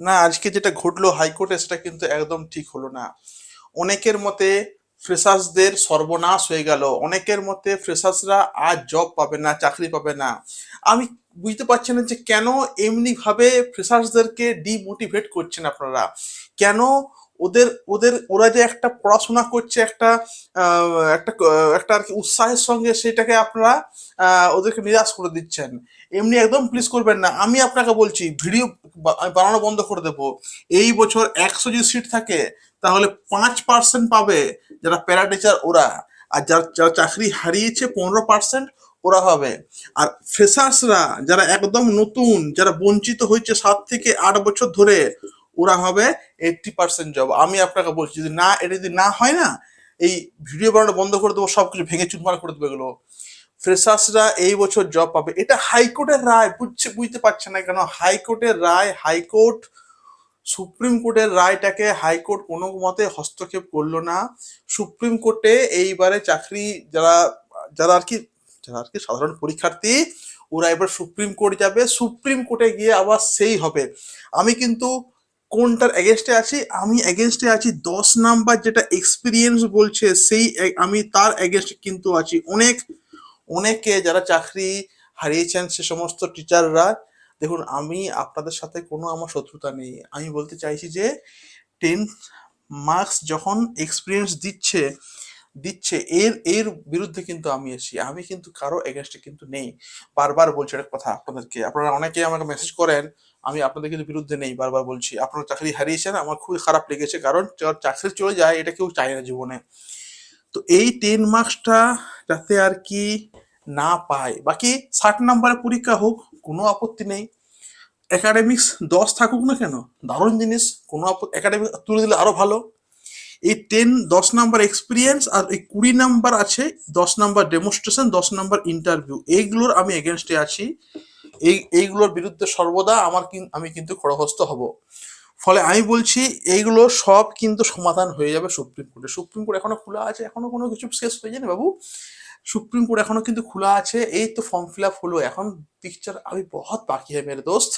না, আজকে যেটা ঘটলো হাইকোর্টে সেটা কিন্তু একদম ঠিক হলো না। অনেকের মতে ফ্রেশার্সদের সর্বনাশ হয়ে গেল, অনেকের মতে ফ্রেশার্সরা আর জব পাবে না, চাকরি পাবে না। আমি বুঝতে পারছি না যে কেন এমনি ভাবে ফ্রেশার্সদেরকে ডিমোটিভেট করছেন আপনারা। কেন ওদের ওদের ওরা যে একটা পড়াশোনা করছে, একটা একটা আর কি উৎসাহের সঙ্গে সেটাকে আপনারা ওদেরকে নিরাশ করে দিচ্ছেন। এমনি একদম প্লিজ করবেন না। আমি আপনাকে বলছি ভিডিও বানানো বন্ধ করে দেবো। এই বছর 100 যদি সিট থাকে তাহলে 5% পাবে যারা প্যারা টিচার ওরা, আর যারা যারা চাকরি হারিয়েছে 15% ওরা হবে। আর ফ্রেশার্সরা যারা একদম নতুন, যারা বঞ্চিত হয়েছে 7 থেকে 8 বছর ধরে, ওরা হবে 80% জব। আমি আপনাকে বলছি যদি না, এটা যদি না হয় না, এই ভিডিও বানানো বন্ধ করে দেবো, সবকিছু ভেঙে চুরমার করে দেবো এগুলো। ফ্রেশার্সরা এই বছর জব পাবে, এটা হাইকোর্টের রায়। বুঝতে পারছে না কেন? হাইকোর্টের রায়, হাইকোর্ট সুপ্রিম কোর্টের রায়টাকে হাইকোর্ট কোনো মতে হস্তক্ষেপ করলো না। সুপ্রিম কোর্টে এইবারে চাকরি যারা যারা আর কি যারা আর কি সাধারণ পরীক্ষার্থী, ওরা এবার সুপ্রিম কোর্ট যাবে, সুপ্রিম কোর্টে গিয়ে আবার সেই হবে। আমি কিন্তু কোনটার এগেনস্টে আছি? আমি এগেনস্টে আছি 10 নাম্বার যেটা এক্সপিরিয়েন্স বলছে, সেই আমি তার এগেনস্টে কিন্তু আছি। অনেকে যারা চাকরি হারিয়েছেন সে সমস্ত টিচাররা, দেখুন আমি আপনাদের সাথে কোনো আমার শত্রুতা নেই। আমি বলতে চাইছি যে 10 মার্কস যখন এক্সপিরিয়েন্স দিচ্ছে দিচ্ছে এর এর বিরুদ্ধে কিন্তু আমি এসেছি। আমি কিন্তু কারো এগেনস্টে কিন্তু নেই। বারবার বলছি একটা কথা আপনাদেরকে, আপনারা অনেকেই আমাকে মেসেজ করেন, আমি আপনাদের কিন্তু বিরুদ্ধে নেই। বারবার বলছি আপনারা চাকরি হারিয়েছেন, আমার খুবই খারাপ লেগেছে, কারণ যার চাকরি চলে যায় এটা কেউ চায় না জীবনে। তো এই 10 মার্কসটা যাতে আর কি না পায়, বাকি 60 নাম্বারের পরীক্ষা হোক, কোনো আপত্তি নেই। একাডেমিক্স 10 থাকুক না কেন, দারুণ জিনিস, কোনো একাডেমিক তুলে দিলে আরো ভালো। এই 10 নাম্বার এক্সপিরিয়েন্স আর এই 20 নাম্বার আছে, 10 নাম্বার ডেমনস্ট্রেশন, 10 নাম্বার ইন্টারভিউ, এইগুলোর আমি এগেনস্টে আছি। এইগুলোর বিরুদ্ধে সর্বদা আমি কিন্তু খড়গহস্ত হব। ফলে আমি বলছি এইগুলো সব কিন্তু সমাধান হয়ে যাবে সুপ্রিম কোর্টে। সুপ্রিম কোর্ট এখনো খোলা আছে, এখনো কোনো কিছু শেষ হয়ে যায়নি বাবু। সুপ্রিম কোর্ট এখনো কিন্তু খোলা আছে। এই তো ফর্ম ফিল আপ হলো, এখন পিকচার আমি বহুত বাকি হ্যাঁ মেরে দোস্ত।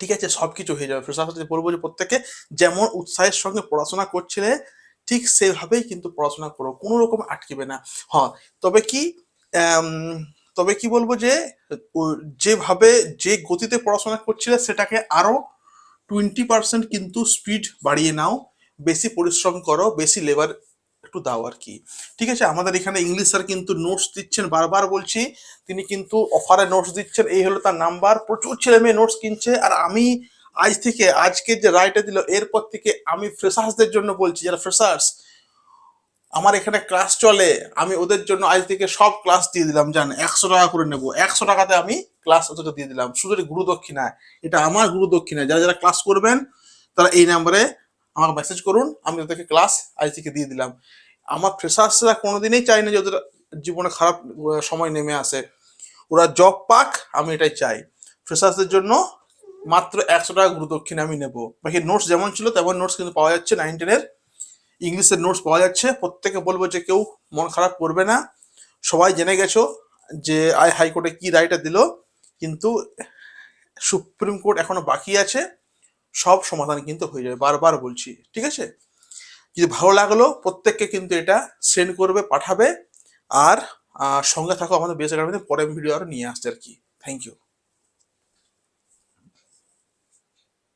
ঠিক আছে, সবকিছু হয়ে যাবে। প্রশাসন বলবো যে প্রত্যেকে যেমন উৎসাহের সঙ্গে পড়াশোনা করছিলে ঠিক সেভাবেই কিন্তু পড়াশোনা করো, কোনো রকম আটকিবে না। হ্যাঁ, তবে কি আম, তবে কি বলবো যে যেভাবে যে গতিতে পড়াশোনা করছিলে সেটাকে আরো 20% কিন্তু স্পিড বাড়িয়ে নাও, বেশি পরিশ্রম করো, বেশি লেবার একটু দাও আর কি। ঠিক আছে, আমাদের এখানে ইংলিশ স্যার কিন্তু নোটস দিচ্ছেন, বারবার বলছি, তিনি কিন্তু অফারে নোটস দিচ্ছেন। এই হলো তার নাম্বার, প্রচুর ছেলে মেয়ে নোটস কিনছে। আর আমি আজকে যে রায়টা দিল, এরপর থেকে আমি ফ্রেশার্সদের জন্য বলছি, যারা ফ্রেশার্স আমার এখানে ক্লাস চলে, আমি ওদের জন্য আজ থেকে সব ক্লাস দিয়ে দিলাম। জান 100 টাকা করে নেবো, 100 টাকাতে আমি ক্লাস ওদেরকে দিয়ে দিলাম, শুধু গুরু দক্ষিণা। এটা আমার গুরু দক্ষিণা। যারা যারা ক্লাস করবেন তারা এই নাম্বারে আমাকে মেসেজ করুন, আমি ওদেরকে ক্লাস আজ থেকে দিয়ে দিলাম। আমার ফ্রেশার্সরা কোনোদিনই চাই না যে ওদের জীবনে খারাপ সময় নেমে আসে, ওরা জব পাক, আমি এটাই চাই। ফ্রেশার্সদের জন্য মাত্র 100 টাকা গুরু দক্ষিণা আমি নেবো। বাকি নোটস যেমন ছিল তেমন নোটস কিন্তু পাওয়া যাচ্ছে, 9-10-এর ইংলিশের নোটস পাওয়া যাচ্ছে। প্রত্যেকে বলবো যে কেউ মন খারাপ করবে না। সবাই জেনে গেছো যে হাইকোর্টে কি রায়টা দিল, কিন্তু সুপ্রিম কোর্ট এখনো বাকি আছে, সব সমাধান কিন্তু হয়ে যাবে, বারবার বলছি। ঠিক আছে, যদি ভালো লাগলো প্রত্যেককে কিন্তু এটা সেন্ড করবে, পাঠাবে। আর সঙ্গে থাকো আমাদের বেস একাডেমিতে, পরে ভিডিও আরো নিয়ে আসছে আর কি। Thank you.